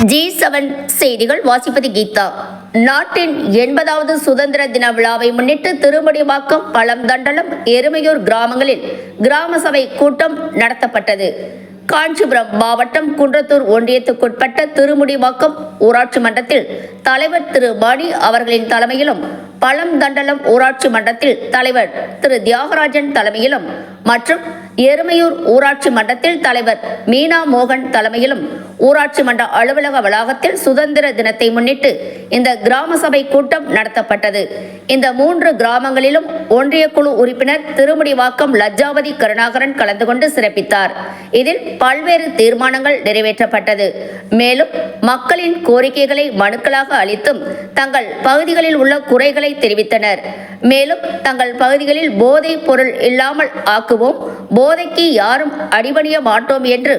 G7 செய்திகள் வாசிப்பது கீதா. நாட்டின் 80வது சுதந்திர தின விழாவை முன்னிட்டு திருமுடிவாக்கம், பழம்தண்டலம், எருமையூர் கிராமங்களில் கிராம சபை கூட்டம் நடத்தப்பட்டது. காஞ்சிபுரம் மாவட்டம் குன்றத்தூர் ஒன்றியத்துக்குட்பட்ட திருமுடிவாக்கம் ஊராட்சி மன்றத்தில் தலைவர் திரு மணி அவர்களின் தலைமையிலும், பழம்தண்டலம் ஊராட்சி மன்றத்தில் தலைவர் திரு தியாகராஜன் தலைமையிலும் மற்றும் எருமையூர் ஊராட்சி மன்றத்தில் தலைவர் மீனா மோகன் தலைமையிலும் ஊராட்சி மன்ற அலுவலக வளாகத்தில் சுதந்திர தினத்தை முன்னிட்டு இந்த கிராம சபை கூட்டம் நடத்தப்பட்டது. இந்த 3 கிராமங்களிலும் ஒன்றிய குழு உறுப்பினர் திருமுடிவாக்கம் லஜ்ஜாவதி கருணாகரன் கலந்து கொண்டு சிறப்பித்தார். இதில் பல்வேறு தீர்மானங்கள் நிறைவேற்றப்பட்டது. மேலும் மக்களின் கோரிக்கைகளை மனுக்களாக அளித்தும் தங்கள் பகுதிகளில் உள்ள குறைகளை தெரிவித்தனர். மேலும் தங்கள் பகுதிகளில் போதைப் பொருள் இல்லாமல் ஆக்குவோம், போதைக்கு யாரும் அடிபணிய மாட்டோம் என்று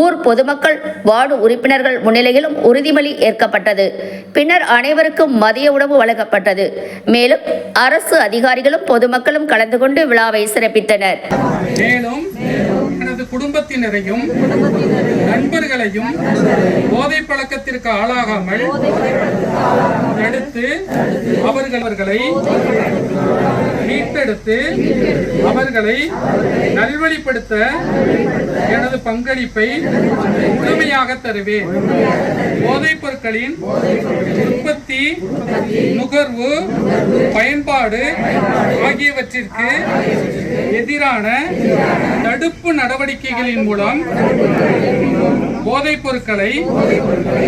ஊர் பொதுமக்கள், வார்டு உறுப்பினர்கள் முன்னிலையிலும் உறுதிமொழி ஏற்கப்பட்டது. பின்னர் அனைவருக்கும் மதிய உணவு வழங்கப்பட்டது. மேலும் அரசு அதிகாரிகளும் பொதுமக்களும் கலந்து கொண்டு விழாவை சிறப்பித்தனர். மேலும் எனது குடும்பத்தினரையும் நண்பர்களையும் போதை பழக்கத்திற்கு ஆளாகாமல் தடுத்து அவர்களை மீட்டெடுத்து அவர்களை நல்வழிப்படுத்த எனது பங்களிப்பை முழுமையாக தருவேன். போதைப் பொருட்களின் உற்பத்தி, நுகர்வு, பயன்பாடு ஆகியவற்றிற்கு எதிரான தடுப்பு நடவடிக்கைகளின் மூலம் போதைப் பொருட்களை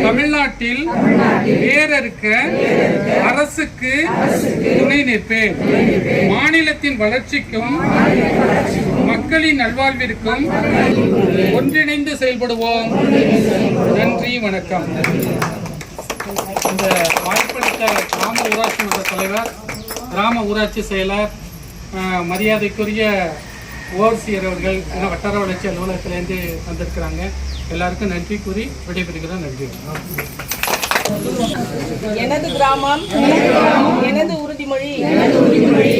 தமிழ்நாட்டில் வேரறுக்க அரசுக்கு துணை நிற்பேன். மாநிலத்தின் வளர்ச்சிக்கும் மக்களின் நல்வாழ்விற்கும் ஒன்றிணைந்து செயல்படுவோம். நன்றி, வணக்கம். இந்த வாய்ப்பளித்த கிராம ஊராட்சி மன்ற தலைவர், கிராம ஊராட்சி செயலர், மரியாதைக்குரிய ஓவர்சியர் அவர்கள் வட்டார வளர்ச்சி அலுவலகத்திலேருந்து வந்திருக்கிறாங்க. எல்லாருக்கும் நன்றி கூறி விடைபெறுகிறோம். நன்றி. எனது கிராமம் எனது உறுதிமொழி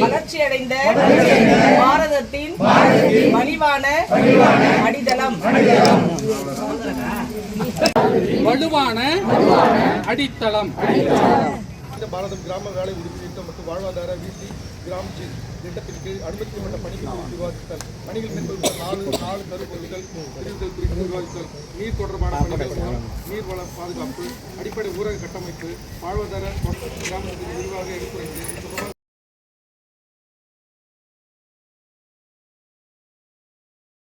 வளர்ச்சியடைந்த பாரதத்தின் வலிவான அடித்தளம். வலுவான அடித்தளம். பாரதம் கிராம வேலை உறுதி திட்டம் மற்றும் வாழ்வாதார வீட்டி கிராம திட்டத்தின் கீழ் அனுமதிக்கப்பட்ட பணிகள் விவாதித்தல், பணிகள் மேற்கொள்ளும் 4 கருப்பொருள்கள் பிரிவுகள் குறித்து விவாதித்தல், நீர் தொடர்பான பணிகள், நீர்வள பாதுகாப்பு, அடிப்படை ஊரக கட்டமைப்பு, வாழ்வாதார கிராம நிர்வாக எடுத்துரைத்து